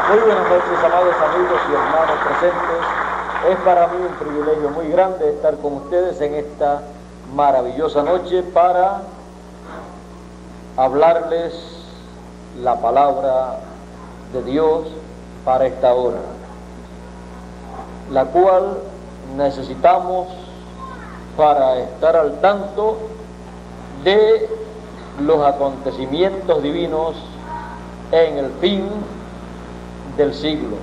Muy buenas noches, amados amigos y hermanos presentes. Es para mí un privilegio muy grande estar con ustedes en esta maravillosa noche para hablarles la palabra de Dios para esta hora, la cual necesitamos para estar al tanto de los acontecimientos divinos en el fin del siglo,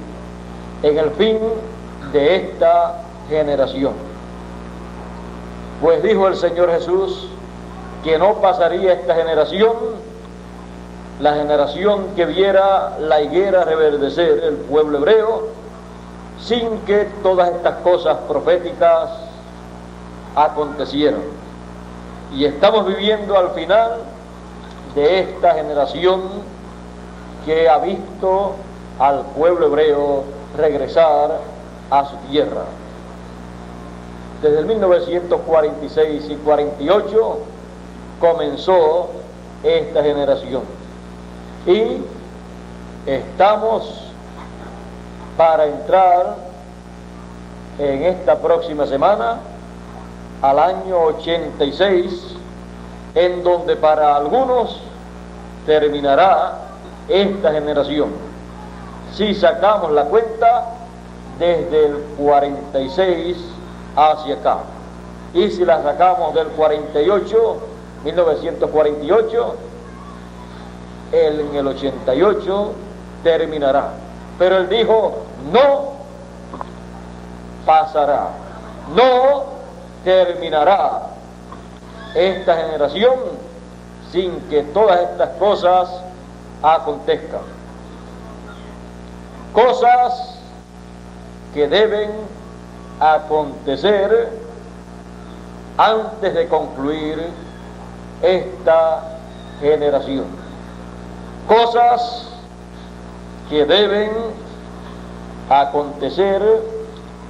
en el fin de esta generación. Pues dijo el Señor Jesús que no pasaría esta generación, la generación que viera la higuera reverdecer, el pueblo hebreo, sin que todas estas cosas proféticas acontecieran. Y estamos viviendo al final de esta generación que ha visto al pueblo hebreo regresar a su tierra. Desde el 1946 y 48 comenzó esta generación y estamos para entrar en esta próxima semana al año 86, en donde para algunos terminará esta generación. Si sacamos la cuenta desde el 46 hacia acá, y si la sacamos del 48, 1948, en el 88 terminará. Pero él dijo, no pasará, no terminará esta generación sin que todas estas cosas acontezcan. Cosas que deben acontecer antes de concluir esta generación. Cosas que deben acontecer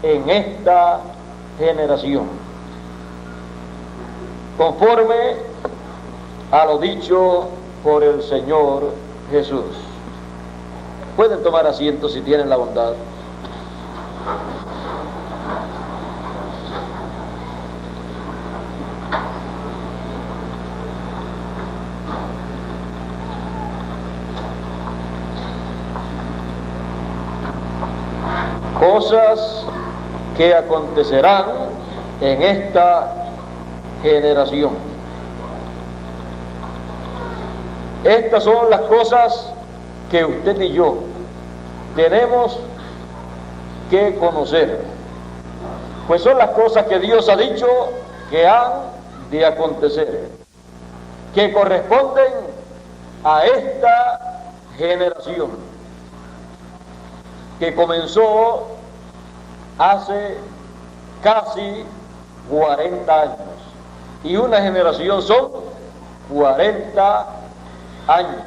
en esta generación, conforme a lo dicho por el Señor Jesús. Pueden tomar asiento si tienen la bondad. Cosas que acontecerán en esta generación. Estas son las cosas que usted y yo tenemos que conocer, pues son las cosas que Dios ha dicho que han de acontecer, que corresponden a esta generación que comenzó hace casi 40 años, y una generación son 40 años.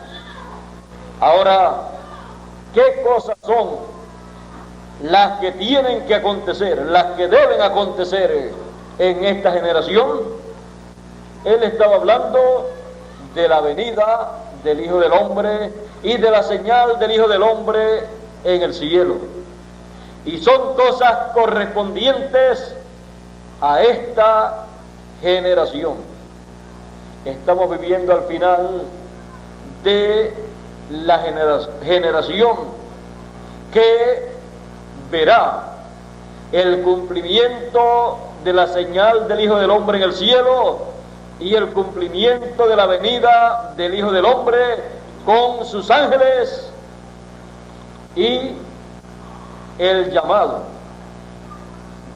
Ahora, ¿qué cosas son las que tienen que acontecer, las que deben acontecer en esta generación? Él estaba hablando de la venida del Hijo del Hombre y de la señal del Hijo del Hombre en el cielo. Y son cosas correspondientes a esta generación. Estamos viviendo al final de la generación que verá el cumplimiento de la señal del Hijo del Hombre en el cielo y el cumplimiento de la venida del Hijo del Hombre con sus ángeles y el llamado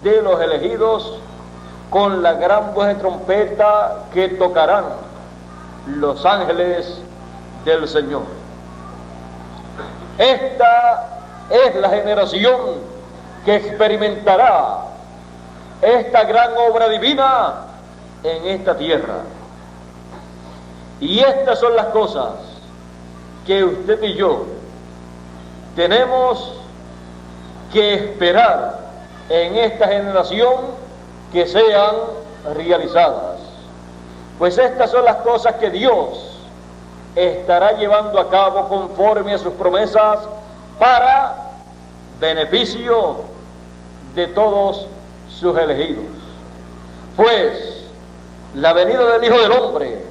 de los elegidos con la gran voz de trompeta que tocarán los ángeles del Señor. Esta es la generación que experimentará esta gran obra divina en esta tierra. Y estas son las cosas que usted y yo tenemos que esperar en esta generación que sean realizadas. Pues estas son las cosas que Dios estará llevando a cabo conforme a sus promesas para beneficio de todos sus elegidos. Pues la venida del Hijo del Hombre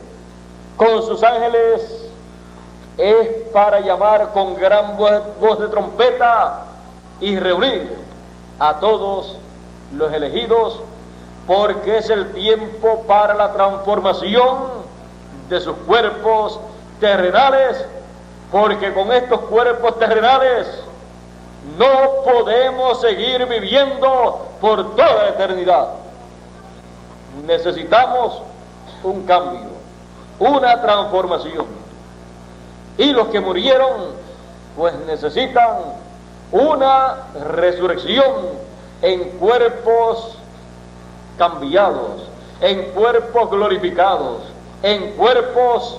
con sus ángeles es para llamar con gran voz de trompeta y reunir a todos los elegidos, porque es el tiempo para la transformación de sus cuerpos terrenales, porque con estos cuerpos terrenales no podemos seguir viviendo por toda la eternidad. Necesitamos un cambio, una transformación. Y los que murieron, pues necesitan una resurrección en cuerpos cambiados, en cuerpos glorificados, en cuerpos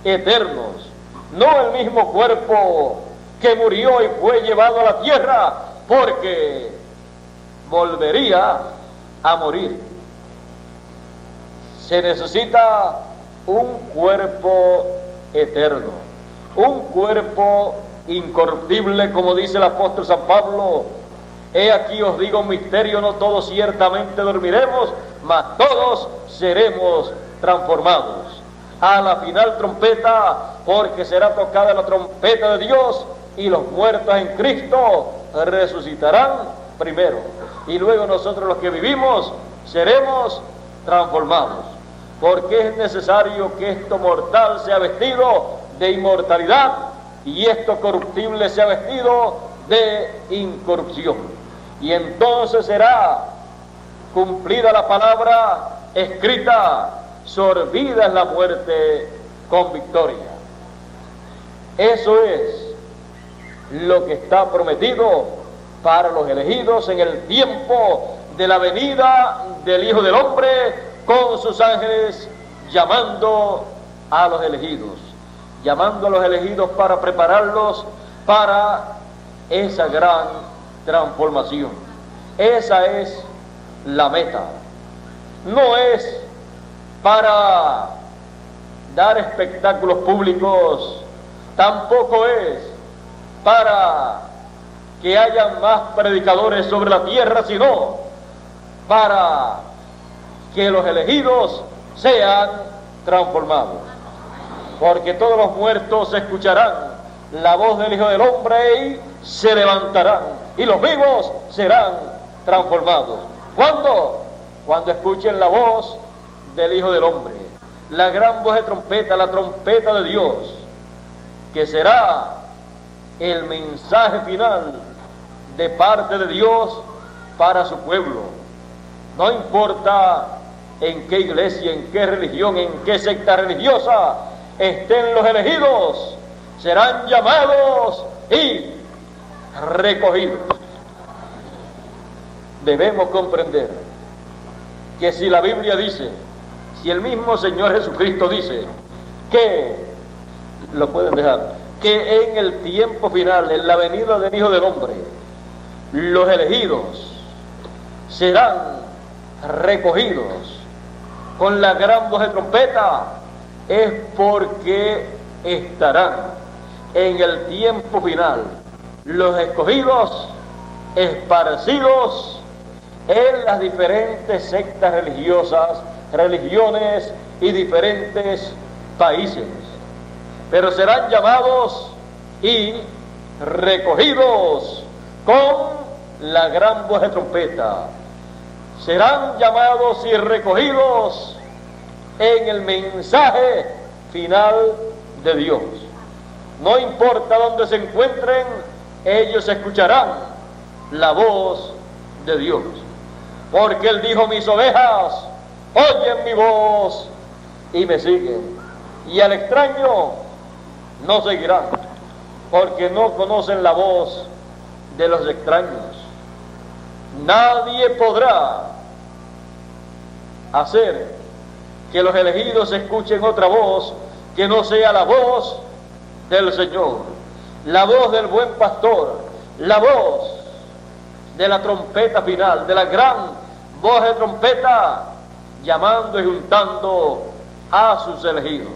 eternos. No el mismo cuerpo que murió y fue llevado a la tierra, porque volvería a morir. Se necesita un cuerpo eterno, un cuerpo incorruptible, como dice el apóstol San Pablo: he aquí os digo un misterio, no todos ciertamente dormiremos, mas todos seremos transformados a la final trompeta, porque será tocada la trompeta de Dios, y los muertos en Cristo resucitarán primero, y luego nosotros los que vivimos seremos transformados, porque es necesario que esto mortal sea vestido de inmortalidad y esto corruptible sea vestido de incorrupción, y entonces será cumplida la palabra escrita: sorbida es la muerte con victoria. Eso es lo que está prometido para los elegidos en el tiempo de la venida del Hijo del Hombre con sus ángeles, llamando a los elegidos, para prepararlos para esa gran transformación. Esa es la meta. No es para dar espectáculos públicos, tampoco es para que haya más predicadores sobre la tierra, sino para que los elegidos sean transformados, porque todos los muertos escucharán la voz del Hijo del Hombre y se levantarán, y los vivos serán transformados. ¿Cuándo? Cuando escuchen la voz del Hijo del Hombre, la gran voz de trompeta, la trompeta de Dios, que será el mensaje final de parte de Dios para su pueblo. No importa en qué iglesia, en qué religión, en qué secta religiosa estén los elegidos, serán llamados y recogidos. Debemos comprender que si la Biblia dice, si el mismo Señor Jesucristo dice que, lo pueden dejar, que en el tiempo final, en la venida del Hijo del Hombre, los elegidos serán recogidos con la gran voz de trompeta, es porque estarán en el tiempo final los escogidos esparcidos en las diferentes sectas religiosas, religiones y diferentes países, pero serán llamados y recogidos con la gran voz de trompeta. Serán llamados y recogidos en el mensaje final de Dios. No importa dónde se encuentren, ellos escucharán la voz de Dios, porque Él dijo: mis ovejas oyen mi voz y me siguen, y al extraño no seguirán, porque no conocen la voz de los extraños. Nadie podrá hacer que los elegidos escuchen otra voz que no sea la voz del Señor, la voz del buen pastor, la voz de la trompeta final, de la gran voz de trompeta, llamando y juntando a sus elegidos.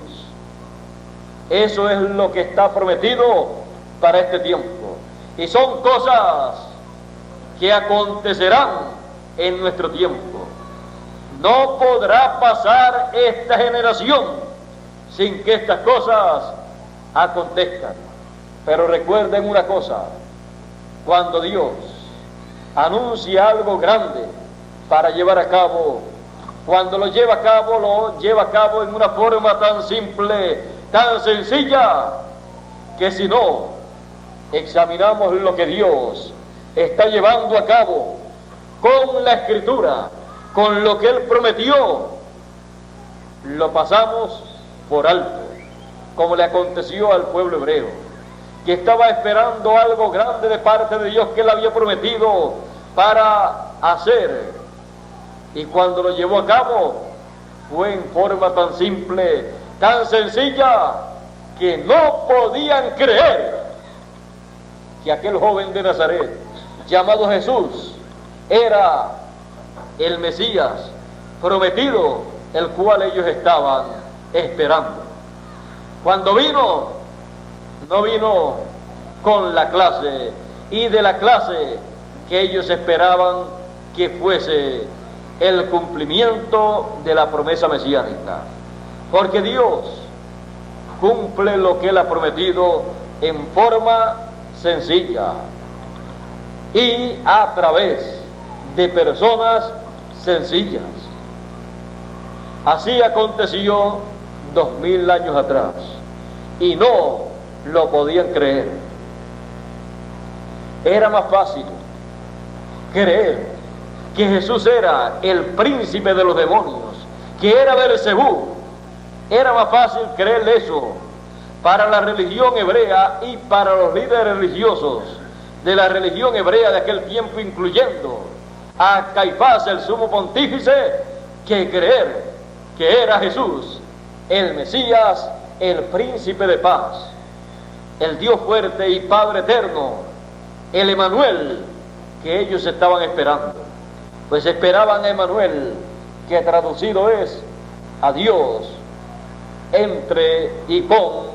Eso es lo que está prometido para este tiempo. y son cosas que acontecerán en nuestro tiempo. No podrá pasar esta generación sin que estas cosas acontezcan. Pero recuerden una cosa: cuando Dios anuncia algo grande para llevar a cabo, cuando lo lleva a cabo en una forma tan simple, tan sencilla, que si no examinamos lo que Dios está llevando a cabo con la Escritura, con lo que Él prometió, lo pasamos por alto, como le aconteció al pueblo hebreo, que estaba esperando algo grande de parte de Dios que Él había prometido para hacer, y cuando lo llevó a cabo fue en forma tan simple, tan sencilla, que no podían creer que aquel joven de Nazaret llamado Jesús era el Mesías prometido, el cual ellos estaban esperando. Cuando vino, no vino con la clase y de la clase que ellos esperaban que fuese el cumplimiento de la promesa mesiánica, porque Dios cumple lo que Él ha prometido en forma sencilla y a través de personas sencillas. Así aconteció 2000 años atrás y no lo podían creer. Era más fácil creer que Jesús era el príncipe de los demonios, que era Beelzebú. Era más fácil creer eso para la religión hebrea y para los líderes religiosos de la religión hebrea de aquel tiempo, incluyendo a Caifás, el sumo pontífice, que creer que era Jesús el Mesías, el príncipe de paz, el Dios fuerte y Padre eterno, el Emanuel que ellos estaban esperando. Pues esperaban a Emanuel, que traducido es a Dios entre y con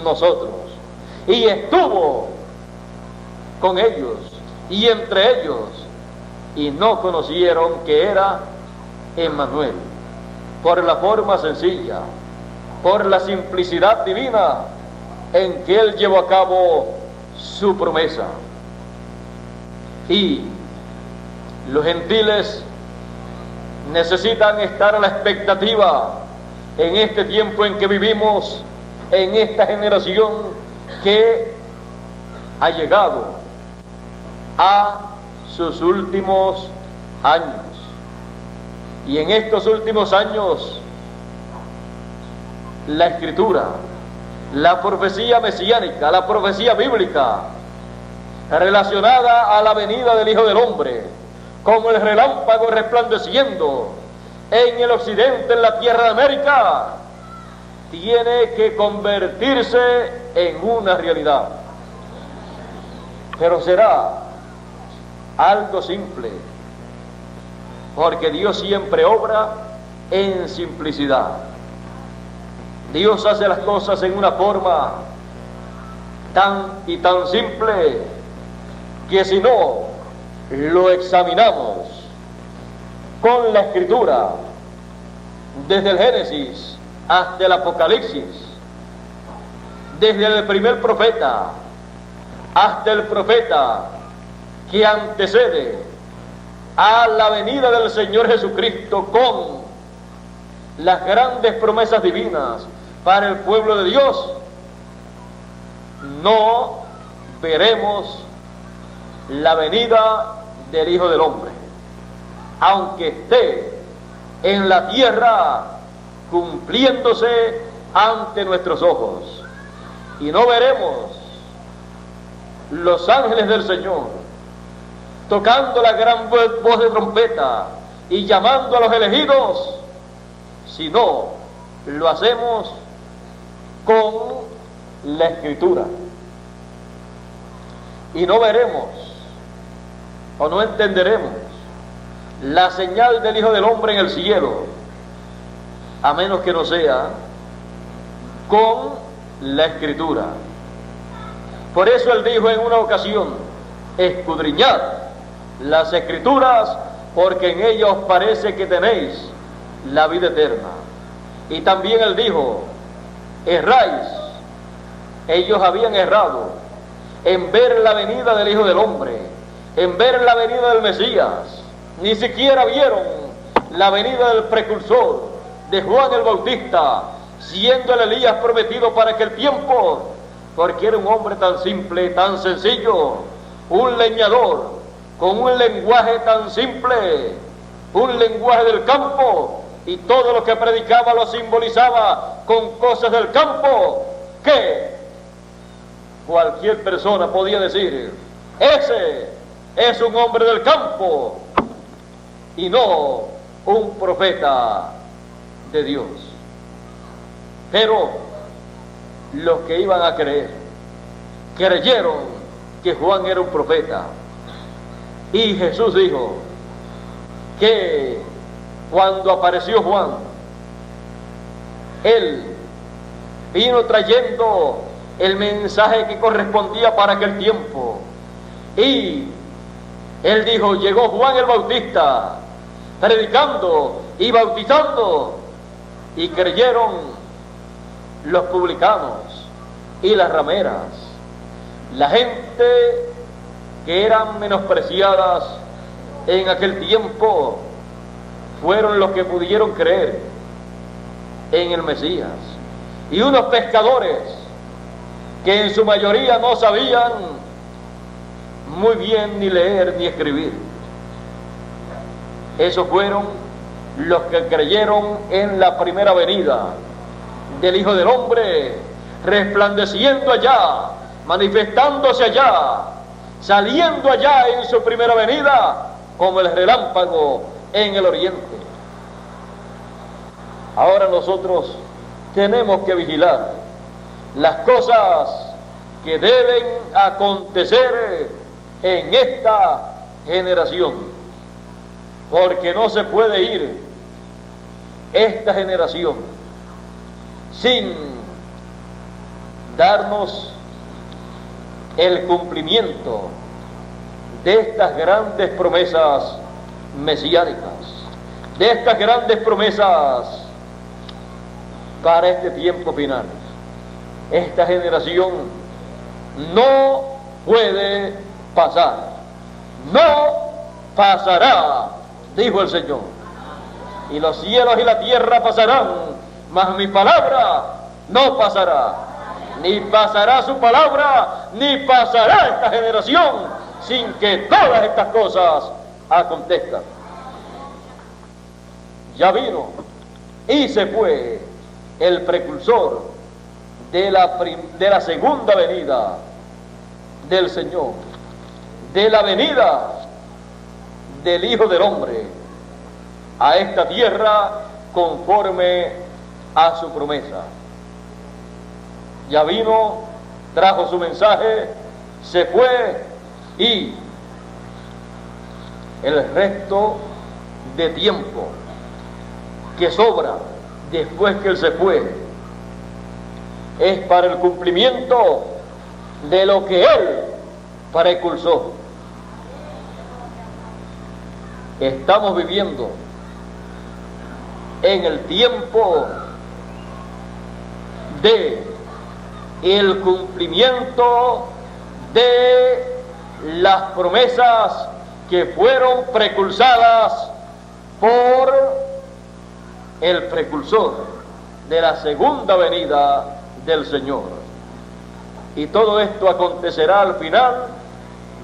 nosotros, y estuvo con ellos y entre ellos, y no conocieron que era Emanuel, por la forma sencilla, por la simplicidad divina en que Él llevó a cabo su promesa. Y los gentiles necesitan estar a la expectativa en este tiempo en que vivimos, en esta generación que ha llegado a sus últimos años. Y en estos últimos años, la Escritura, la profecía mesiánica, la profecía bíblica relacionada a la venida del Hijo del Hombre, como el relámpago resplandeciendo en el occidente, en la tierra de América, tiene que convertirse en una realidad. Pero será algo simple, porque Dios siempre obra en simplicidad. Dios hace las cosas en una forma tan simple que si no lo examinamos con la Escritura, desde el Génesis hasta el Apocalipsis, desde el primer profeta hasta el profeta que antecede a la venida del Señor Jesucristo, con las grandes promesas divinas para el pueblo de Dios, no veremos la venida del Hijo del Hombre, aunque esté en la tierra cumpliéndose ante nuestros ojos. Y no veremos los ángeles del Señor tocando la gran voz de trompeta y llamando a los elegidos, sino lo hacemos con la Escritura. Y no veremos o no entenderemos la señal del Hijo del Hombre en el cielo, a menos que no sea con la Escritura. Por eso él dijo en una ocasión: escudriñad las Escrituras, porque en ellas os parece que tenéis la vida eterna. Y también él dijo: erráis. Ellos habían errado en ver la venida del Hijo del Hombre, en ver la venida del Mesías. Ni siquiera vieron la venida del precursor, de Juan el Bautista, siendo el Elías prometido para aquel tiempo, porque era un hombre tan simple, tan sencillo, un leñador, con un lenguaje tan simple, un lenguaje del campo, y todo lo que predicaba lo simbolizaba con cosas del campo, que cualquier persona podía decir: ese es un hombre del campo, y no un profeta de Dios. Pero los que iban a creer, creyeron que Juan era un profeta. Y Jesús dijo que cuando apareció Juan, él vino trayendo el mensaje que correspondía para aquel tiempo. Y él dijo: llegó Juan el Bautista predicando y bautizando, y creyeron los publicanos y las rameras, la gente que eran menospreciadas en aquel tiempo, fueron los que pudieron creer en el Mesías. Y unos pescadores que en su mayoría no sabían muy bien ni leer ni escribir, esos fueron los que creyeron en la primera venida del Hijo del Hombre, resplandeciendo allá, manifestándose allá, saliendo allá en su primera venida como el relámpago en el oriente. Ahora nosotros tenemos que vigilar las cosas que deben acontecer en esta generación, porque no se puede ir esta generación sin darnos el cumplimiento de estas grandes promesas mesiánicas, de estas grandes promesas para este tiempo final. Esta generación no puede pasar, no pasará, dijo el Señor. Y los cielos y la tierra pasarán, mas mi palabra no pasará. Ni pasará su palabra, ni pasará esta generación sin que todas estas cosas acontezcan. Ya vino y se fue el precursor de la segunda venida del Señor, de la venida del Hijo del Hombre a esta tierra conforme a su promesa. Ya vino, trajo su mensaje, se fue, y el resto de tiempo que sobra después que él se fue es para el cumplimiento de lo que él precursó. Estamos viviendo en el tiempo de el cumplimiento de las promesas que fueron precursadas por el precursor de la segunda venida del Señor. Y todo esto acontecerá al final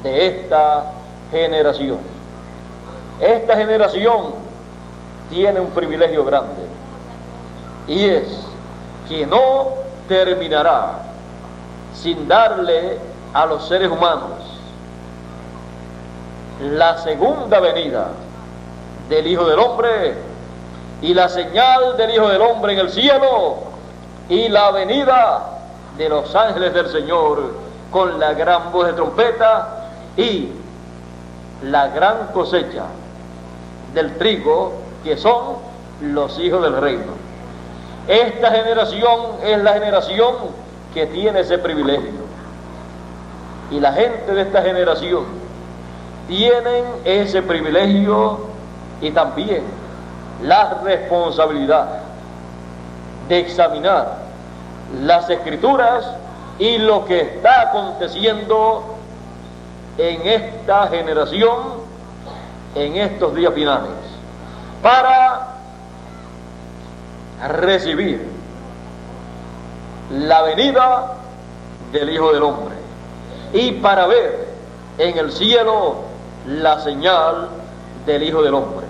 de esta generación. Esta generación tiene un privilegio grande, y es que no terminará sin darle a los seres humanos la segunda venida del Hijo del Hombre, y la señal del Hijo del Hombre en el cielo, y la venida de los ángeles del Señor con la gran voz de trompeta, y la gran cosecha del trigo, que son los hijos del reino. Esta generación es la generación que tiene ese privilegio. y la gente de esta generación tienen ese privilegio y también la responsabilidad de examinar las Escrituras y lo que está aconteciendo en esta generación en estos días finales, para recibir la venida del Hijo del Hombre y para ver en el cielo la señal del Hijo del Hombre.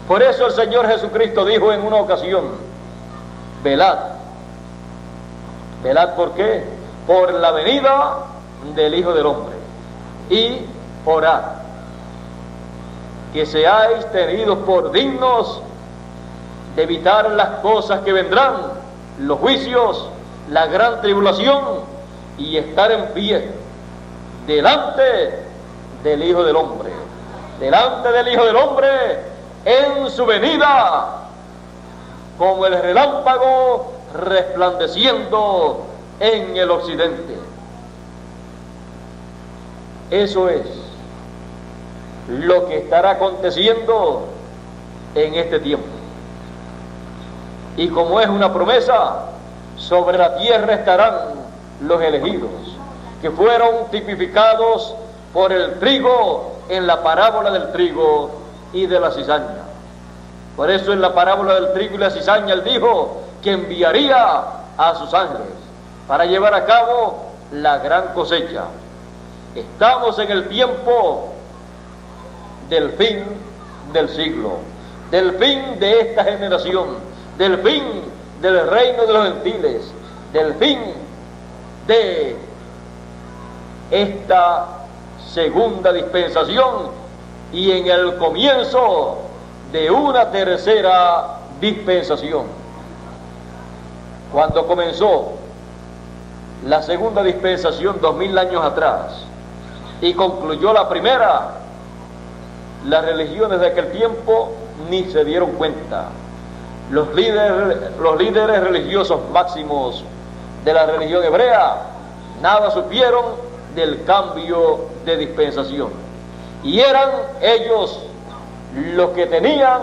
Por eso el Señor Jesucristo dijo en una ocasión: velad. ¿Velad por qué? Por la venida del Hijo del Hombre. Y orad, que seáis tenidos por dignos de evitar las cosas que vendrán, los juicios, la gran tribulación, y estar en pie delante del Hijo del Hombre. Delante del Hijo del Hombre en su venida, como el relámpago resplandeciendo en el occidente. Eso es lo que estará aconteciendo en este tiempo. Y como es una promesa, sobre la tierra estarán los elegidos, que fueron tipificados por el trigo en la parábola del trigo y de la cizaña. Por eso en la parábola del trigo y la cizaña él dijo que enviaría a sus ángeles para llevar a cabo la gran cosecha. Estamos en el tiempo del fin del siglo, del fin de esta generación, del fin del reino de los gentiles, del fin de esta segunda dispensación y en el comienzo de una tercera dispensación. Cuando comenzó la segunda dispensación 2000 años atrás y concluyó la primera, las religiones de aquel tiempo ni se dieron cuenta. Los líderes religiosos máximos de la religión hebrea nada supieron del cambio de dispensación, y eran ellos los que tenían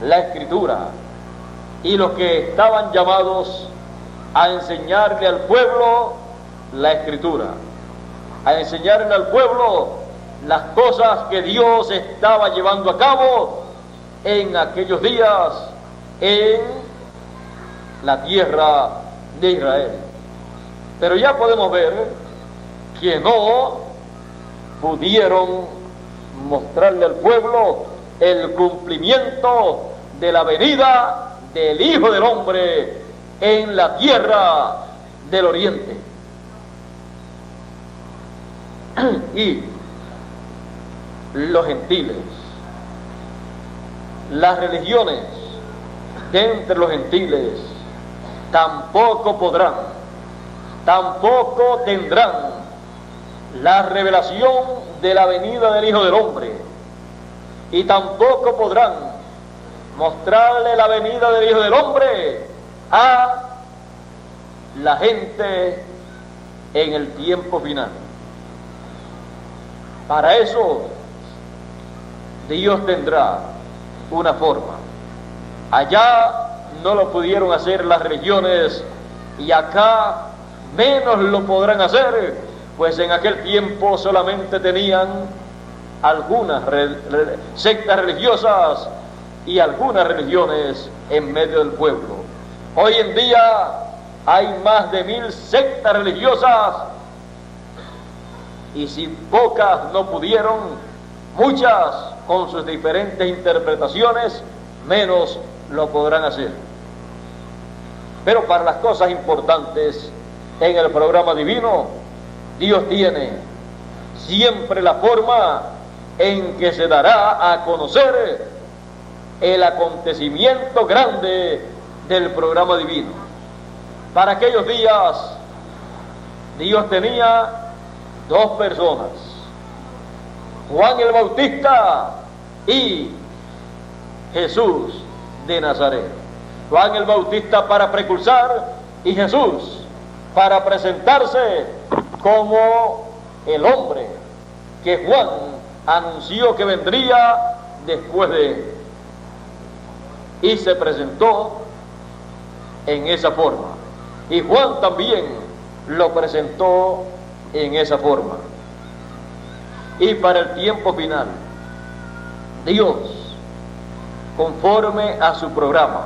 la Escritura y los que estaban llamados a enseñarle al pueblo la Escritura, a enseñarle al pueblo las cosas que Dios estaba llevando a cabo en aquellos días en la tierra de Israel. Pero ya podemos ver que no pudieron mostrarle al pueblo el cumplimiento de la venida del Hijo del Hombre en la tierra del Oriente. Y los gentiles, las religiones de entre los gentiles, tampoco podrán, tampoco tendrán la revelación de la venida del Hijo del Hombre, y tampoco podrán mostrarle la venida del Hijo del Hombre a la gente en el tiempo final. Para eso Dios tendrá una forma. Allá no lo pudieron hacer las religiones y acá menos lo podrán hacer, pues en aquel tiempo solamente tenían algunas sectas religiosas y algunas religiones en medio del pueblo. Hoy en día hay más de 1000 sectas religiosas, y si pocas no pudieron, muchas con sus diferentes interpretaciones menos lo podrán hacer. Pero para las cosas importantes en el programa divino, Dios tiene siempre la forma en que se dará a conocer el acontecimiento grande del programa divino. Para aquellos días, Dios tenía dos personas: Juan el Bautista y Jesús de Nazaret. Juan el Bautista para precursar y Jesús para presentarse como el hombre que Juan anunció que vendría después de él. Y se presentó en esa forma. Y Juan también lo presentó en esa forma. Y para el tiempo final, Dios, conforme a su programa,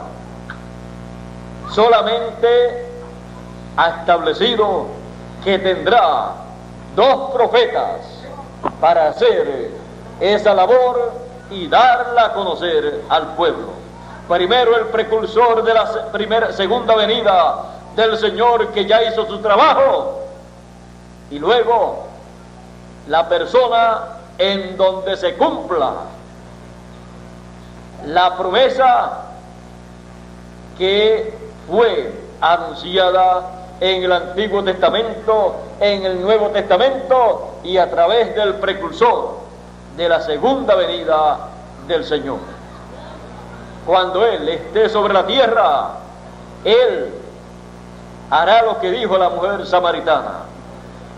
solamente ha establecido que tendrá 2 profetas para hacer esa labor y darla a conocer al pueblo. Primero el precursor de la segunda venida del Señor, que ya hizo su trabajo, y luego la persona en donde se cumpla la promesa que fue anunciada en el Antiguo Testamento, en el Nuevo Testamento y a través del precursor de la segunda venida del Señor. Cuando Él esté sobre la tierra, Él hará lo que dijo la mujer samaritana: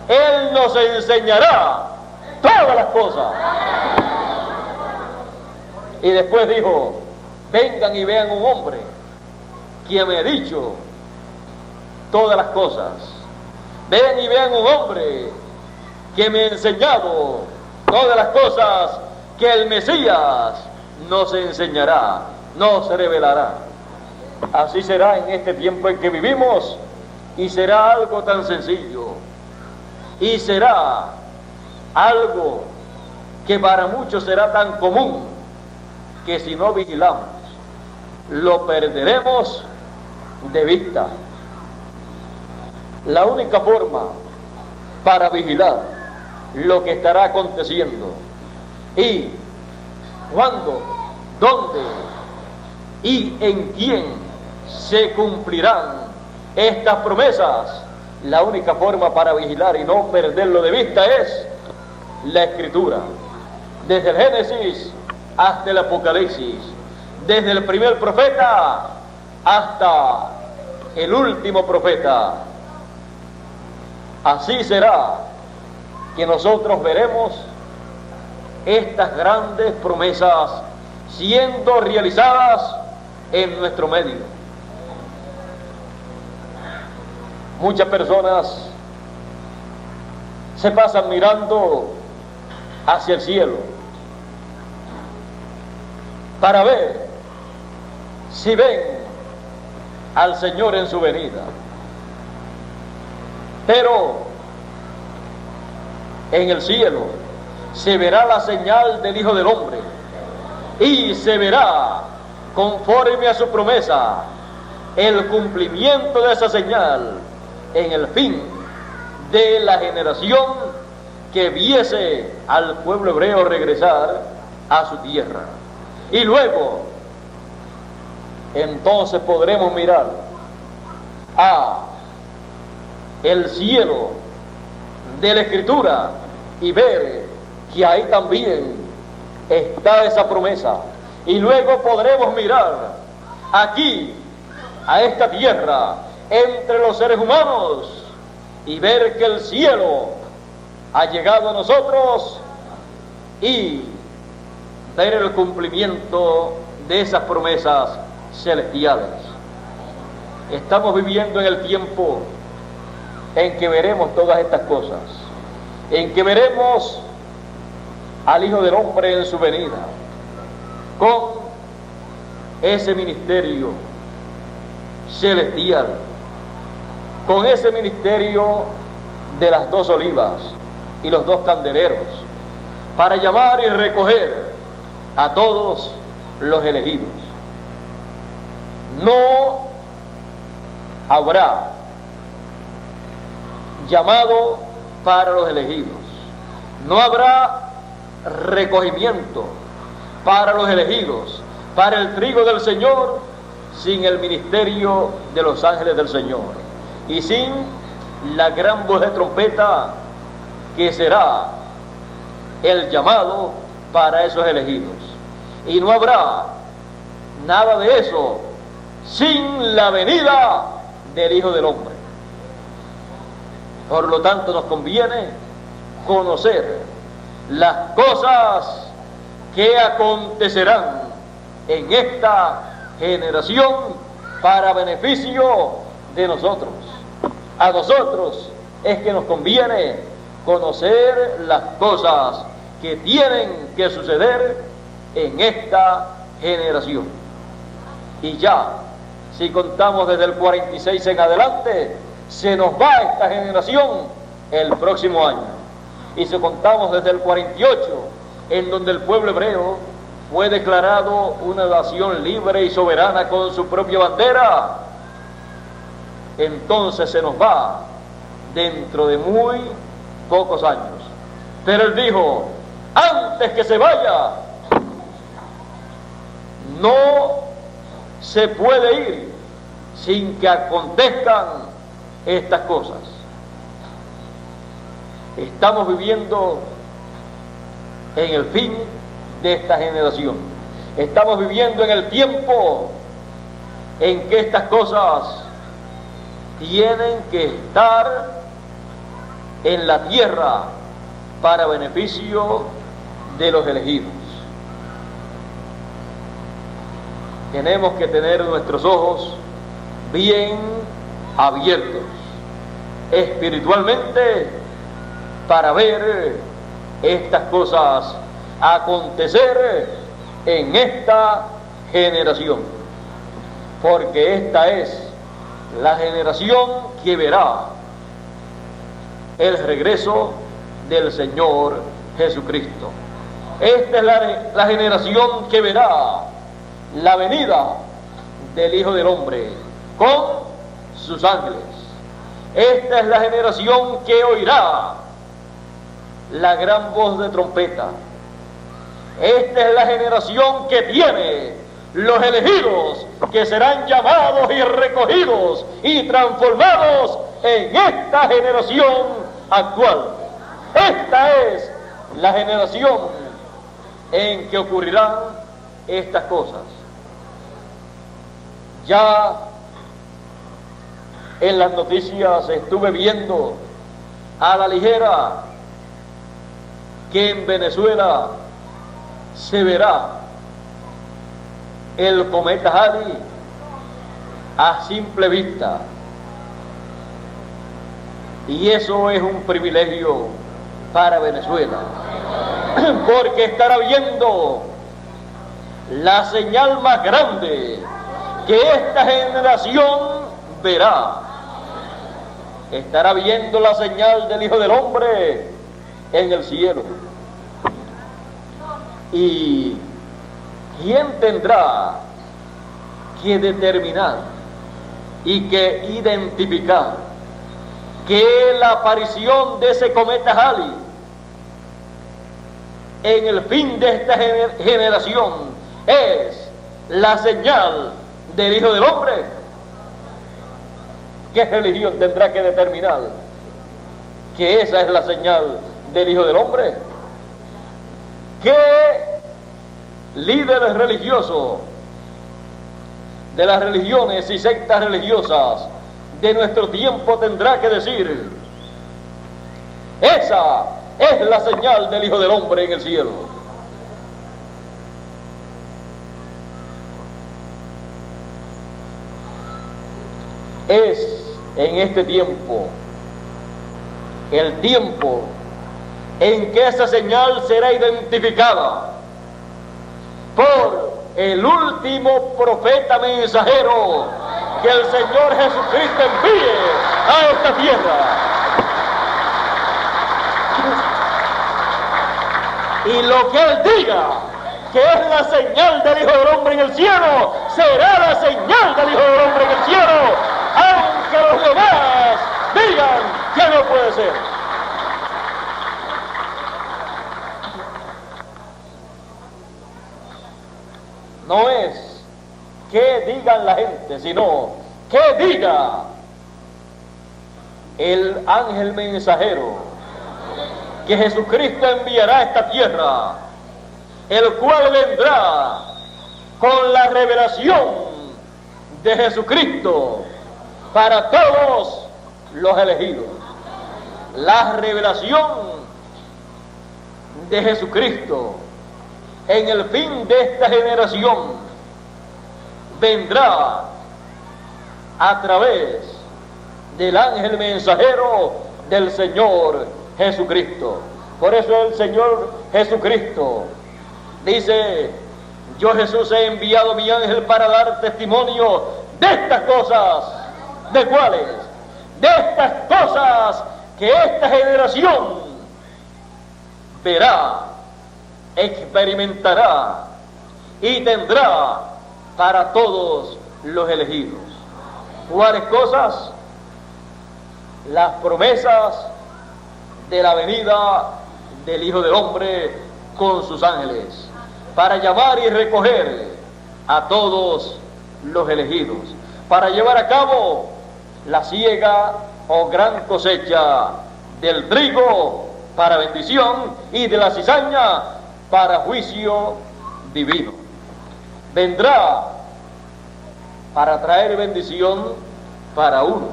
Él nos enseñará todas las cosas. Y después dijo: vengan y vean un hombre que me ha dicho todas las cosas. Ven y vean un hombre que me ha enseñado todas las cosas que el Mesías nos enseñará, nos revelará. Así será en este tiempo en que vivimos, y será algo tan sencillo, y será algo que para muchos será tan común, que si no vigilamos, lo perderemos de vista. La única forma para vigilar lo que estará aconteciendo y cuándo, dónde y en quién se cumplirán estas promesas, la única forma para vigilar y no perderlo de vista es la Escritura. Desde el Génesis hasta el Apocalipsis, desde el primer profeta hasta el último profeta. Así será que nosotros veremos estas grandes promesas siendo realizadas en nuestro medio. Muchas personas se pasan mirando hacia el cielo para ver si ven al Señor en su venida. Pero en el cielo se verá la señal del Hijo del Hombre, y se verá, conforme a su promesa, el cumplimiento de esa señal en el fin de la generación que viese al pueblo hebreo regresar a su tierra. Y luego, entonces podremos mirar a el cielo de la Escritura y ver que ahí también está esa promesa. Y luego podremos mirar aquí a esta tierra entre los seres humanos y ver que el cielo ha llegado a nosotros y ver el cumplimiento de esas promesas celestiales. Estamos viviendo en el tiempo en que veremos todas estas cosas, en que veremos al Hijo del Hombre en su venida, con ese ministerio celestial, con ese ministerio de las 2 olivas y los 2 candeleros, para llamar y recoger a todos los elegidos. No habrá llamado para los elegidos, no habrá recogimiento para los elegidos, para el trigo del Señor, sin el ministerio de los ángeles del Señor y sin la gran voz de trompeta que será el llamado para esos elegidos. Y no habrá nada de eso sin la venida del Hijo del Hombre. Por lo tanto, nos conviene conocer las cosas que acontecerán en esta generación para beneficio de nosotros. A nosotros es que nos conviene conocer las cosas que tienen que suceder en esta generación. Y ya, si contamos desde el 46 en adelante, se nos va esta generación el próximo año. Y si contamos desde el 48, en donde el pueblo hebreo fue declarado una nación libre y soberana con su propia bandera, entonces se nos va dentro de muy pocos años. Pero él dijo, antes que se vaya, no se puede ir sin que acontezcan estas cosas. Estamos viviendo en el fin de esta generación. Estamos viviendo en el tiempo en que estas cosas tienen que estar en la tierra para beneficio de los elegidos. Tenemos que tener nuestros ojos bien abiertos espiritualmente para ver estas cosas acontecer en esta generación, porque esta es la generación que verá el regreso del Señor Jesucristo. Esta es la generación que verá la venida del Hijo del Hombre con sus ángeles. Esta es la generación que oirá la gran voz de trompeta. Esta es la generación que tiene los elegidos, que serán llamados y recogidos y transformados en esta generación actual. Esta es la generación en que ocurrirán estas cosas. Ya en las noticias estuve viendo a la ligera que en Venezuela se verá el cometa Halley a simple vista, y eso es un privilegio para Venezuela, porque estará viendo la señal más grande que esta generación verá. Estará viendo la señal del Hijo del Hombre en el cielo. ¿Y quién tendrá que determinar y que identificar que la aparición de ese cometa Halley en el fin de esta generación es la señal del Hijo del Hombre? ¿Qué religión tendrá que determinar que esa es la señal del Hijo del Hombre? ¿Qué líderes religiosos de las religiones y sectas religiosas de nuestro tiempo tendrá que decir: esa es la señal del Hijo del Hombre en el cielo? Es en este tiempo, el tiempo en que esa señal será identificada por el último profeta mensajero que el Señor Jesucristo envíe a esta tierra. Y lo que Él diga que es la señal del Hijo del Hombre en el cielo, será la señal del Hijo del Hombre en el cielo, aunque los demás digan que no puede ser. No es que digan la gente, sino que diga el ángel mensajero que Jesucristo enviará a esta tierra, el cual vendrá con la revelación de Jesucristo para todos los elegidos. la revelación de Jesucristo en el fin de esta generación vendrá a través del ángel mensajero del Señor Jesucristo. Por eso el Señor Jesucristo dice: yo Jesús he enviado mi ángel para dar testimonio de estas cosas. ¿De cuáles? De estas cosas que esta generación verá, experimentará y tendrá para todos los elegidos. ¿Cuáles cosas? Las promesas de la venida del Hijo del Hombre con sus ángeles, para llamar y recoger a todos los elegidos, para llevar a cabo la siega o gran cosecha del trigo para bendición y de la cizaña para juicio divino. Vendrá para traer bendición para unos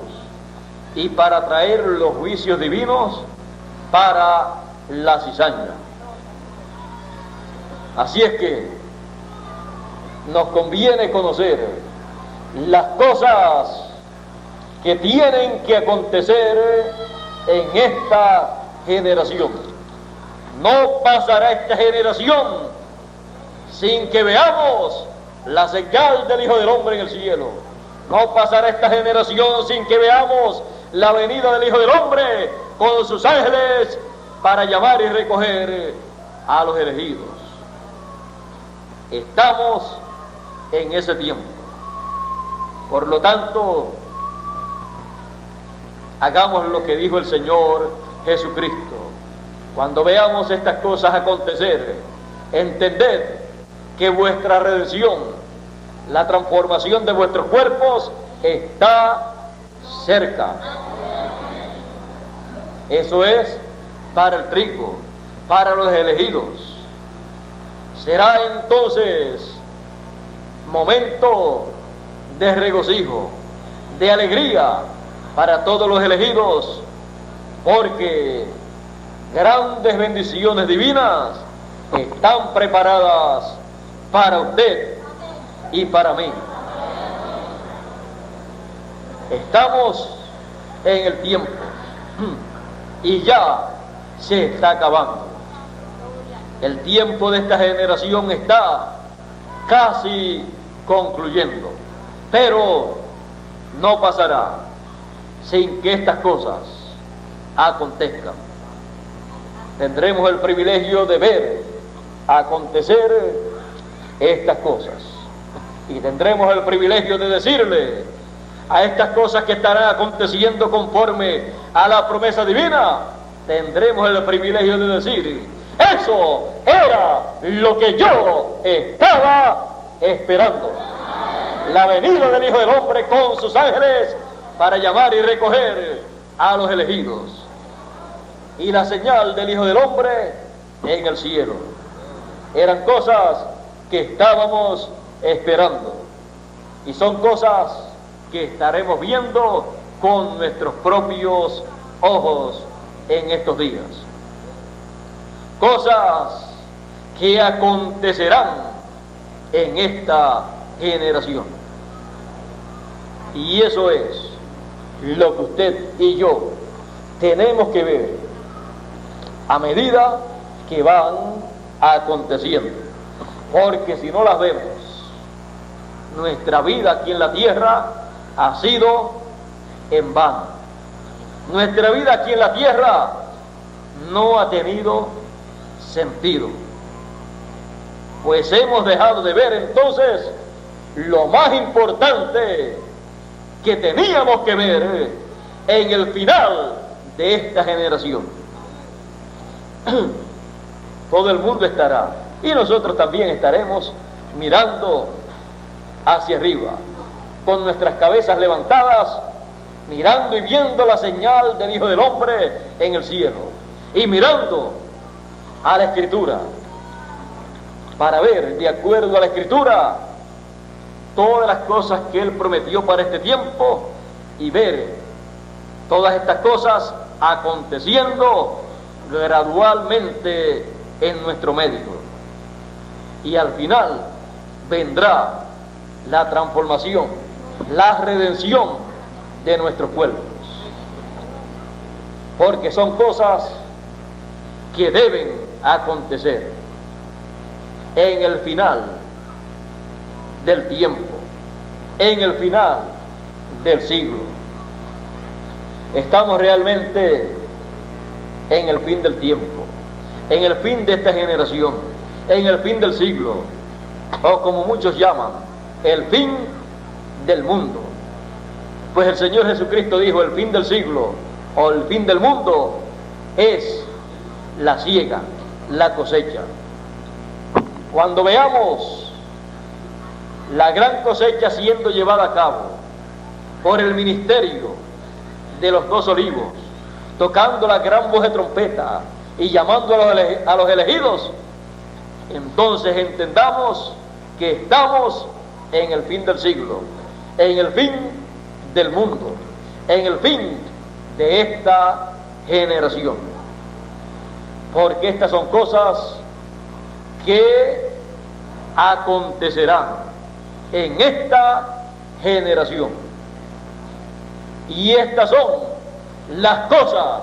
y para traer los juicios divinos para la cizaña. Así es que nos conviene conocer las cosas que tienen que acontecer en esta generación. No pasará esta generación sin que veamos la señal del Hijo del Hombre en el cielo. No pasará esta generación sin que veamos la venida del Hijo del Hombre con sus ángeles para llamar y recoger a los elegidos. Estamos en ese tiempo. Por lo tanto, hagamos lo que dijo el Señor Jesucristo. Cuando veamos estas cosas acontecer, entended que vuestra redención, la transformación de vuestros cuerpos, está cerca. Eso es para el trigo, para los elegidos. Será entonces momento de regocijo, de alegría para todos los elegidos, porque grandes bendiciones divinas están preparadas para usted y para mí. Estamos en el tiempo y ya se está acabando. El tiempo de esta generación está casi concluyendo, pero no pasará sin que estas cosas acontezcan. Tendremos el privilegio de ver acontecer estas cosas y tendremos el privilegio de decirle a estas cosas que estarán aconteciendo conforme a la promesa divina, tendremos el privilegio de decir: eso era lo que yo estaba esperando. La venida del Hijo del Hombre con sus ángeles para llamar y recoger a los elegidos, y la señal del Hijo del Hombre en el cielo. Eran cosas que estábamos esperando y son cosas que estaremos viendo con nuestros propios ojos en estos días. Cosas que acontecerán en esta generación. Y eso es lo que usted y yo tenemos que ver a medida que van aconteciendo. Porque si no las vemos, nuestra vida aquí en la tierra ha sido en vano. Nuestra vida aquí en la tierra no ha tenido sentido, pues hemos dejado de ver entonces lo más importante que teníamos que ver en el final de esta generación. Todo el mundo estará, y nosotros también estaremos mirando hacia arriba, con nuestras cabezas levantadas, mirando y viendo la señal del Hijo del Hombre en el cielo, y mirando a la Escritura, para ver, de acuerdo a la Escritura, todas las cosas que Él prometió para este tiempo, y ver todas estas cosas aconteciendo gradualmente en nuestro medio. Y al final vendrá la transformación, la redención de nuestros pueblos. Porque son cosas que deben acontecer en el final del tiempo, en el final del siglo. Estamos realmente en el fin del tiempo, en el fin de esta generación, en el fin del siglo, o como muchos llaman, el fin del mundo. Pues el Señor Jesucristo dijo: el fin del siglo o el fin del mundo es la siega, la cosecha. Cuando veamos la gran cosecha siendo llevada a cabo por el ministerio de los 2 olivos, tocando la gran voz de trompeta y llamando a los elegidos, entonces entendamos que estamos en el fin del siglo, en el fin del mundo, en el fin de esta generación. Porque estas son cosas que acontecerán en esta generación. Y estas son las cosas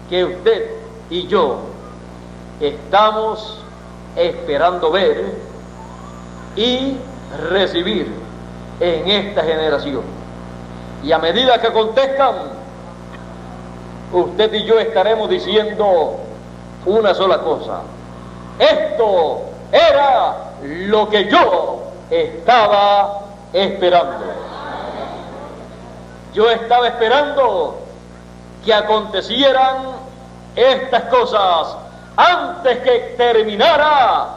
que usted y yo estamos esperando ver y recibir en esta generación. Y a medida que acontezcan, usted y yo estaremos diciendo una sola cosa: esto era lo que yo estaba esperando. Yo estaba esperando que acontecieran estas cosas antes que terminara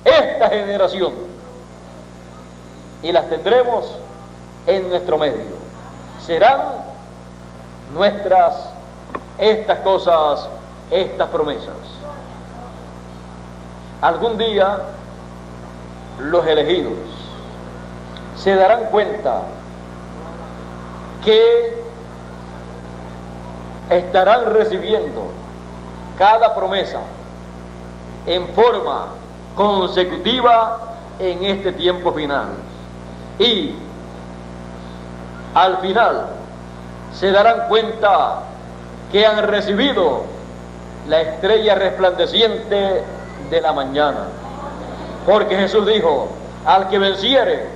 esta generación, y las tendremos en nuestro medio. Serán nuestras estas cosas, estas promesas. Algún día los elegidos se darán cuenta que estarán recibiendo cada promesa en forma consecutiva en este tiempo final, y al final se darán cuenta que han recibido la estrella resplandeciente de la mañana, porque Jesús dijo: al que venciere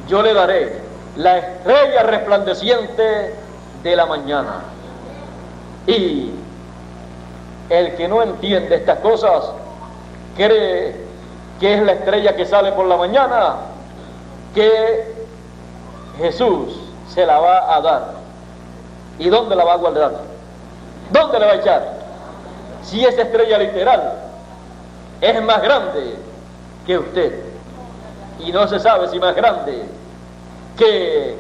yo le daré la estrella resplandeciente de la mañana. Y el que no entiende estas cosas cree que es la estrella que sale por la mañana, que Jesús se la va a dar. ¿Y dónde la va a guardar? ¿Dónde la va a echar? Si esa estrella literal es más grande que usted, y no se sabe si más grande que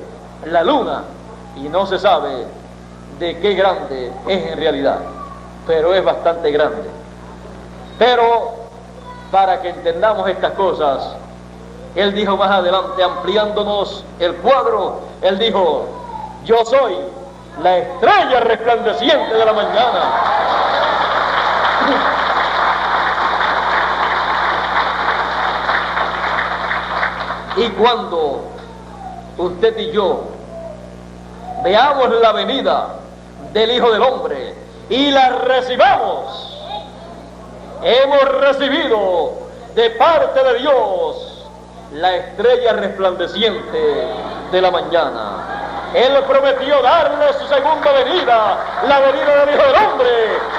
la luna, y no se sabe de qué grande es en realidad, pero es bastante grande. Pero para que entendamos estas cosas, él dijo más adelante, ampliándonos el cuadro, él dijo: yo soy la estrella resplandeciente de la mañana. Y cuando usted y yo veamos la venida del Hijo del Hombre y la recibamos, hemos recibido de parte de Dios la estrella resplandeciente de la mañana. Él prometió darle su segunda venida, la venida del Hijo del Hombre,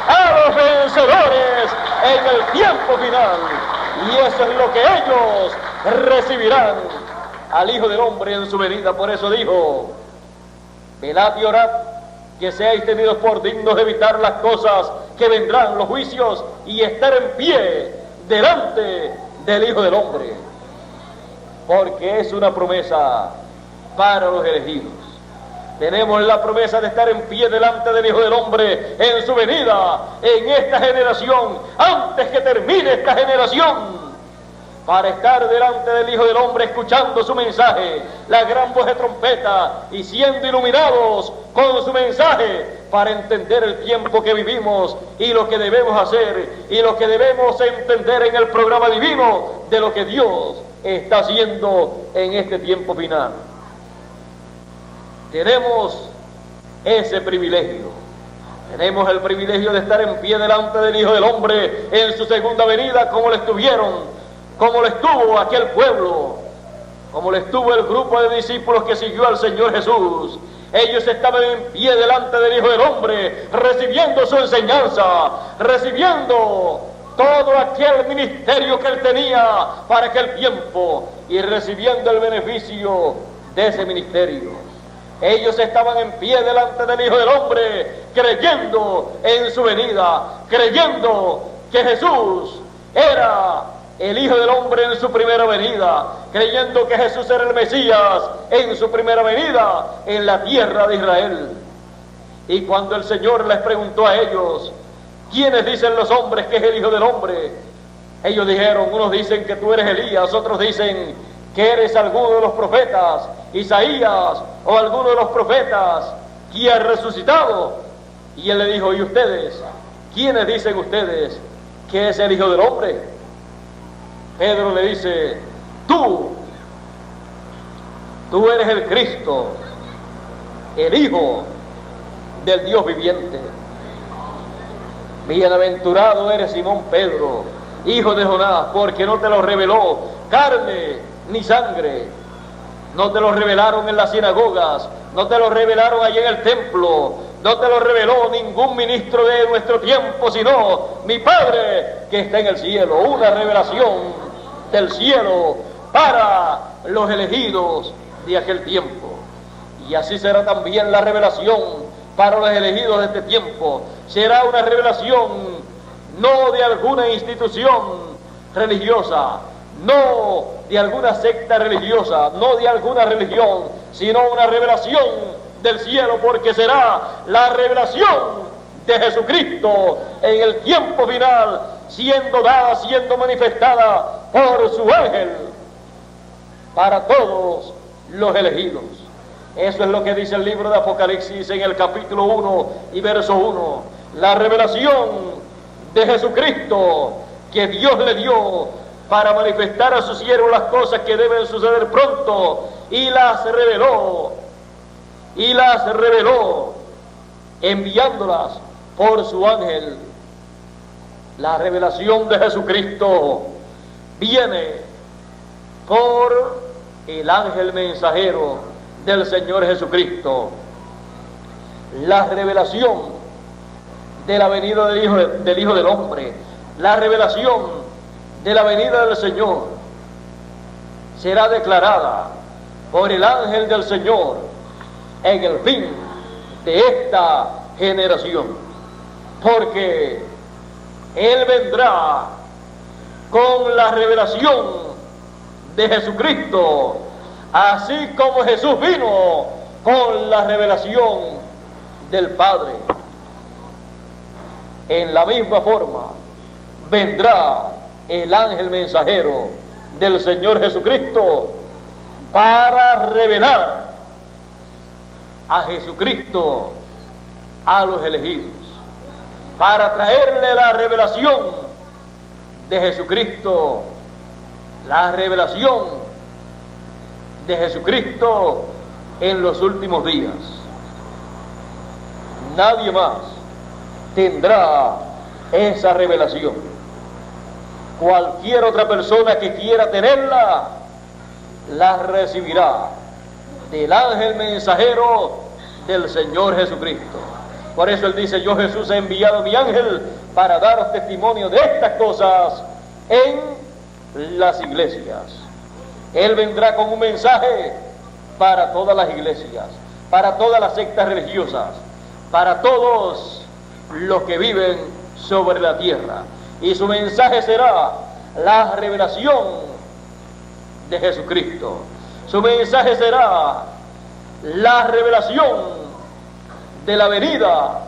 a los vencedores en el tiempo final. Y eso es lo que ellos recibirán al Hijo del Hombre en su venida. Por eso dijo: velad y orad, que seáis tenidos por dignos de evitar las cosas que vendrán, los juicios, y estar en pie delante del Hijo del Hombre. Porque es una promesa para los elegidos. Tenemos la promesa de estar en pie delante del Hijo del Hombre en su venida, en esta generación, antes que termine esta generación, para estar delante del Hijo del Hombre escuchando su mensaje, la gran voz de trompeta, y siendo iluminados con su mensaje, para entender el tiempo que vivimos y lo que debemos hacer y lo que debemos entender en el programa divino de lo que Dios está haciendo en este tiempo final. Tenemos ese privilegio. Tenemos el privilegio de estar en pie delante del Hijo del Hombre en su segunda venida, como lo estuvo aquel pueblo, como lo estuvo el grupo de discípulos que siguió al Señor Jesús. Ellos estaban en pie delante del Hijo del Hombre, recibiendo su enseñanza, recibiendo todo aquel ministerio que Él tenía para aquel tiempo y recibiendo el beneficio de ese ministerio. Ellos estaban en pie delante del Hijo del Hombre, creyendo en su venida, creyendo que Jesús era el Hijo del Hombre en su primera venida, creyendo que Jesús era el Mesías en su primera venida en la tierra de Israel. Y cuando el Señor les preguntó a ellos, ¿quiénes dicen los hombres que es el Hijo del Hombre? Ellos dijeron, unos dicen que tú eres Elías, otros dicen que eres alguno de los profetas, Isaías o alguno de los profetas que ha resucitado. Y Él le dijo, ¿y ustedes? ¿Quiénes dicen ustedes que es el Hijo del Hombre? Pedro le dice, tú eres el Cristo, el Hijo del Dios viviente. Bienaventurado eres Simón Pedro, hijo de Jonás, porque no te lo reveló carne ni sangre, no te lo revelaron en las sinagogas, no te lo revelaron allí en el templo, no te lo reveló ningún ministro de nuestro tiempo, sino mi Padre que está en el cielo. Una revelación del cielo para los elegidos de aquel tiempo. Y así será también la revelación para los elegidos de este tiempo. Será una revelación no de alguna institución religiosa, no de alguna secta religiosa, no de alguna religión, sino una revelación del cielo, porque será la revelación de Jesucristo en el tiempo final, siendo dada, siendo manifestada por su ángel para todos los elegidos. Eso es lo que dice el libro de Apocalipsis en el capítulo 1 y verso 1. La revelación de Jesucristo que Dios le dio para manifestar a sus siervos las cosas que deben suceder pronto, y las reveló enviándolas por su ángel. La revelación de Jesucristo viene por el ángel mensajero del Señor Jesucristo. La revelación de la venida del Hijo del Hombre, la revelación de la venida del Señor será declarada por el ángel del Señor en el fin de esta generación, porque Él vendrá con la revelación de Jesucristo, así como Jesús vino con la revelación del Padre. En la misma forma vendrá el ángel mensajero del Señor Jesucristo para revelar a Jesucristo a los elegidos, para traerle la revelación de Jesucristo, la revelación de Jesucristo en los últimos días. Nadie más tendrá esa revelación. Cualquier otra persona que quiera tenerla, la recibirá del ángel mensajero del Señor Jesucristo. Por eso Él dice, yo Jesús he enviado a mi ángel para daros testimonio de estas cosas en las iglesias. Él vendrá con un mensaje para todas las iglesias, para todas las sectas religiosas, para todos los que viven sobre la tierra. Y su mensaje será la revelación de Jesucristo. Su mensaje será la revelación de la venida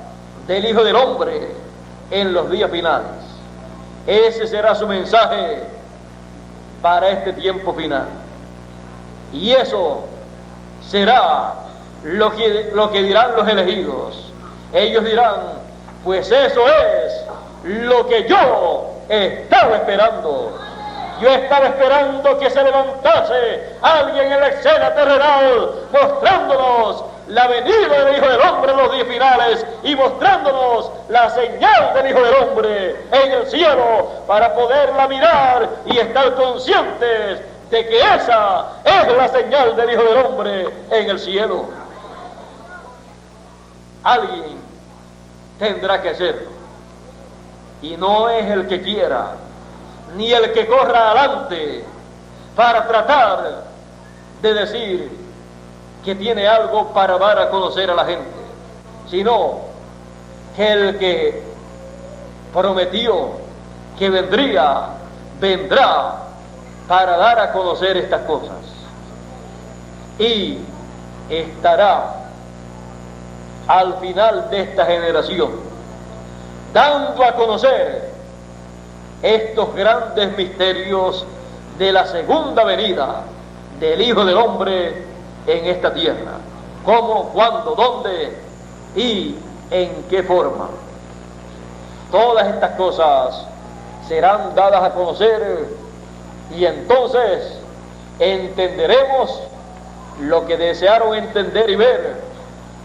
del Hijo del Hombre en los días finales. Ese será su mensaje para este tiempo final. Y eso será lo que dirán los elegidos. ellos dirán: pues eso es lo que yo estaba esperando. Yo estaba esperando que se levantase alguien en la escena terrenal mostrándonos la venida del Hijo del Hombre en los días finales y mostrándonos la señal del Hijo del Hombre en el cielo, para poderla mirar y estar conscientes de que esa es la señal del Hijo del Hombre en el cielo. Alguien tendrá que hacerlo, y no es el que quiera, ni el que corra adelante para tratar de decir que tiene algo para dar a conocer a la gente, sino que el que prometió que vendrá para dar a conocer estas cosas, y estará al final de esta generación dando a conocer estos grandes misterios de la segunda venida del Hijo del Hombre en esta tierra. ¿Cómo, cuándo, dónde y en qué forma? Todas estas cosas serán dadas a conocer, y entonces entenderemos lo que desearon entender y ver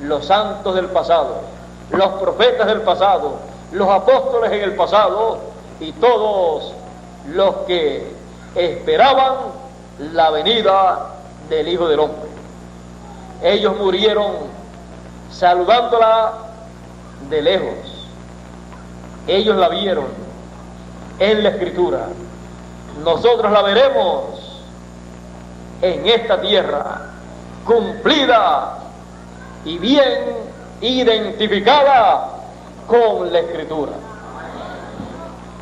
los santos del pasado, los profetas del pasado, los apóstoles en el pasado, y todos los que esperaban la venida del Hijo del Hombre. Ellos murieron saludándola de lejos. Ellos la vieron en la Escritura. Nosotros la veremos en esta tierra, cumplida y bien identificada con la Escritura.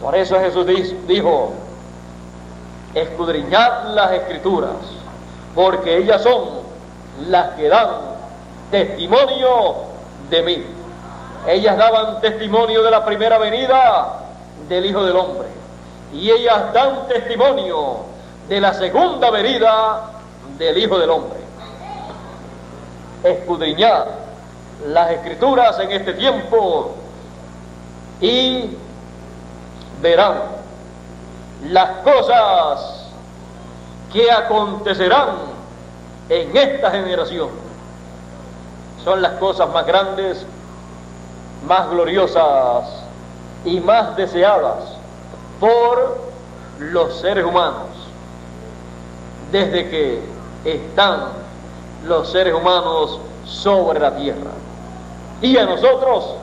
Por eso Jesús dijo: escudriñad las Escrituras, porque ellas son las que dan testimonio de mí. Ellas daban testimonio de la primera venida del Hijo del Hombre, y ellas dan testimonio de la segunda venida del Hijo del Hombre. Escudriñad las Escrituras en este tiempo y verán las cosas que acontecerán en esta generación. Son las cosas más grandes, más gloriosas y más deseadas por los seres humanos desde que están los seres humanos sobre la tierra. Y a nosotros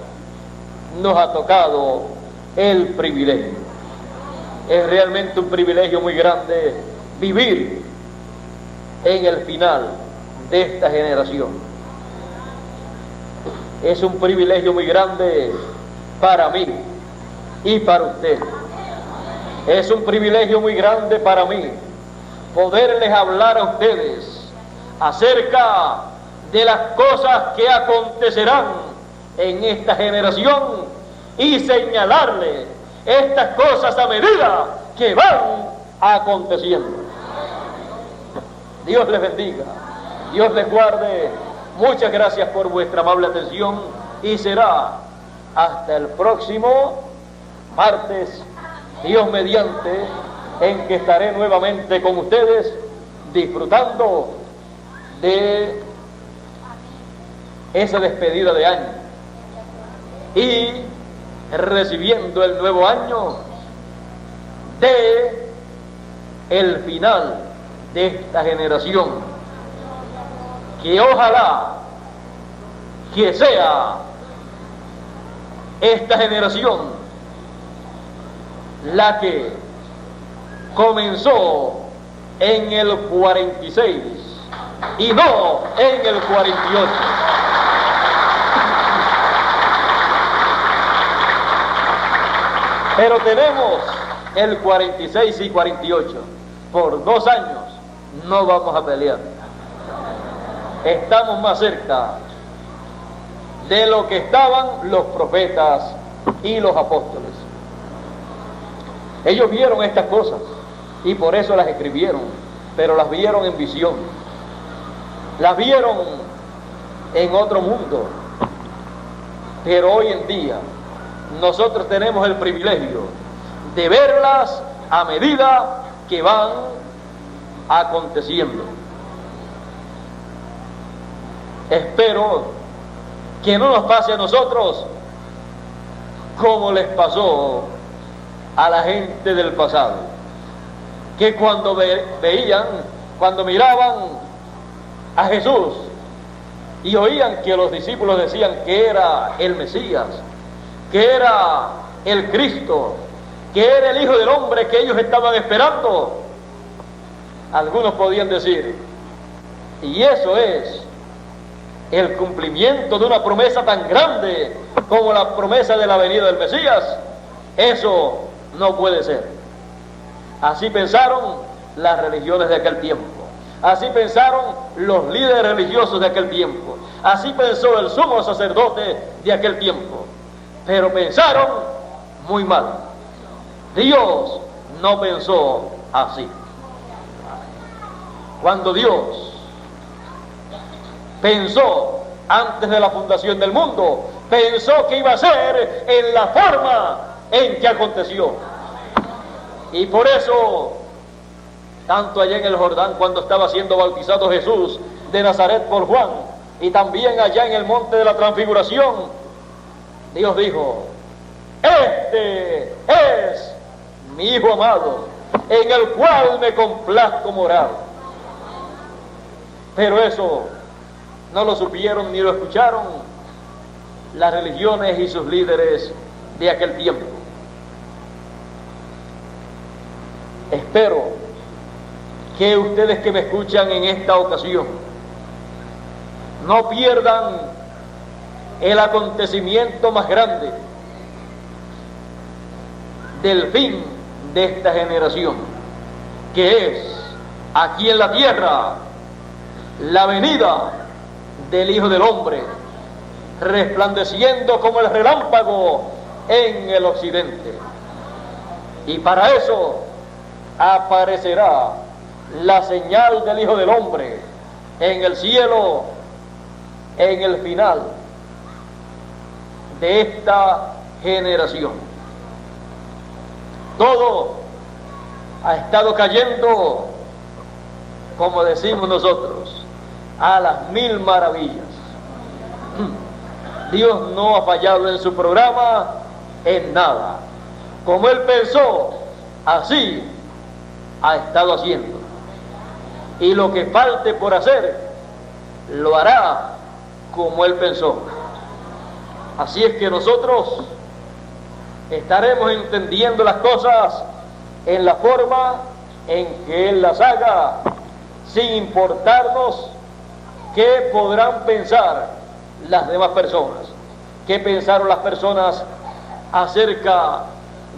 nos ha tocado el privilegio. Es realmente un privilegio muy grande vivir en el final de esta generación. Es un privilegio muy grande para mí y para usted. Es un privilegio muy grande para mí poderles hablar a ustedes acerca de las cosas que acontecerán en esta generación y señalarle estas cosas a medida que van aconteciendo. Dios les bendiga, Dios les guarde. Muchas gracias por vuestra amable atención, y será hasta el próximo martes, Dios mediante, en que estaré nuevamente con ustedes disfrutando de esa despedida de año y recibiendo el nuevo año de el final de esta generación, que ojalá que sea esta generación la que comenzó en el 46 y no en el 48. Pero tenemos el 46 y 48. Por 2 años no vamos a pelear. Estamos más cerca de lo que estaban los profetas y los apóstoles. Ellos vieron estas cosas y por eso las escribieron, pero las vieron en visión, las vieron en otro mundo. Pero hoy en día nosotros tenemos el privilegio de verlas a medida que van aconteciendo. Espero que no nos pase a nosotros como les pasó a la gente del pasado, que cuando veían, cuando miraban a Jesús y oían que los discípulos decían que era el Mesías, que era el Cristo, que era el Hijo del Hombre que ellos estaban esperando, algunos podían decir, y eso es el cumplimiento de una promesa tan grande como la promesa de la venida del Mesías. Eso no puede ser. Así pensaron las religiones de aquel tiempo, así pensaron los líderes religiosos de aquel tiempo, así pensó el sumo sacerdote de aquel tiempo, pero pensaron muy mal. Dios no pensó así. Cuando Dios pensó antes de la fundación del mundo, pensó que iba a ser en la forma en que aconteció. Y por eso, tanto allá en el Jordán, cuando estaba siendo bautizado Jesús de Nazaret por Juan, y también allá en el monte de la Transfiguración, Dios dijo: este es mi Hijo amado, en el cual me complazco morar. Pero eso no lo supieron ni lo escucharon las religiones y sus líderes de aquel tiempo. Espero que ustedes que me escuchan en esta ocasión no pierdan el acontecimiento más grande del fin de esta generación, que es aquí en la tierra la venida del Hijo del Hombre, resplandeciendo como el relámpago en el occidente. Y para eso aparecerá la señal del Hijo del Hombre en el cielo, en el final de esta generación. Todo ha estado cayendo, como decimos nosotros, a las mil maravillas. Dios no ha fallado en su programa en nada. Como Él pensó, así ha estado haciendo. Y lo que falte por hacer, lo hará como Él pensó. Así es que nosotros estaremos entendiendo las cosas en la forma en que Él las haga, sin importarnos qué podrán pensar las demás personas, qué pensaron las personas acerca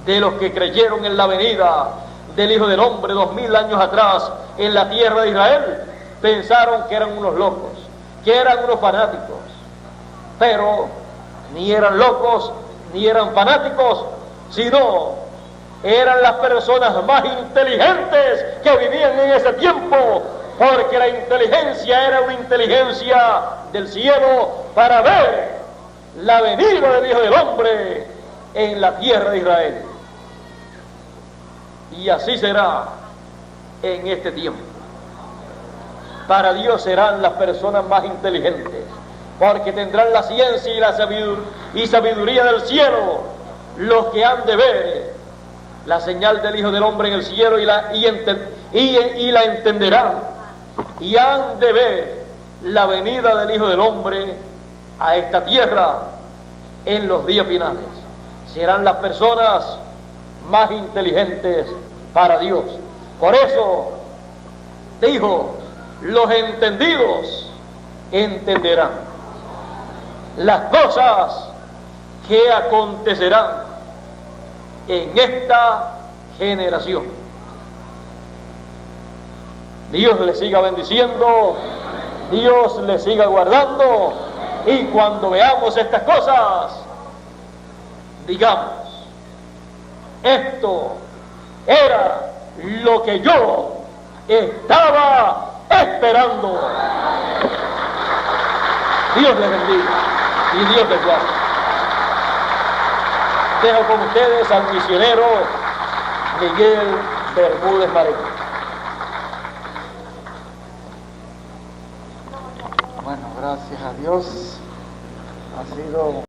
de los que creyeron en la venida del Hijo del Hombre 2000 años atrás en la tierra de Israel. Pensaron que eran unos locos, que eran unos fanáticos, pero ni eran locos ni eran fanáticos, sino eran las personas más inteligentes que vivían en ese tiempo, porque la inteligencia era una inteligencia del cielo para ver la venida del Hijo del Hombre en la tierra de Israel. Y así será en este tiempo. Para Dios serán las personas más inteligentes, porque tendrán la ciencia y la sabiduría del cielo los que han de ver la señal del Hijo del Hombre en el cielo y la entenderán, y han de ver la venida del Hijo del Hombre a esta tierra en los días finales. Serán las personas más inteligentes para Dios. Por eso dijo: los entendidos entenderán las cosas que acontecerán en esta generación. Dios les siga bendiciendo, Dios les siga guardando, y cuando veamos estas cosas, digamos: esto era lo que yo estaba esperando. Dios les bendiga y Dios les guarde. Dejo con ustedes al misionero Miguel Bermúdez Marín. Bueno, gracias a Dios. Ha sido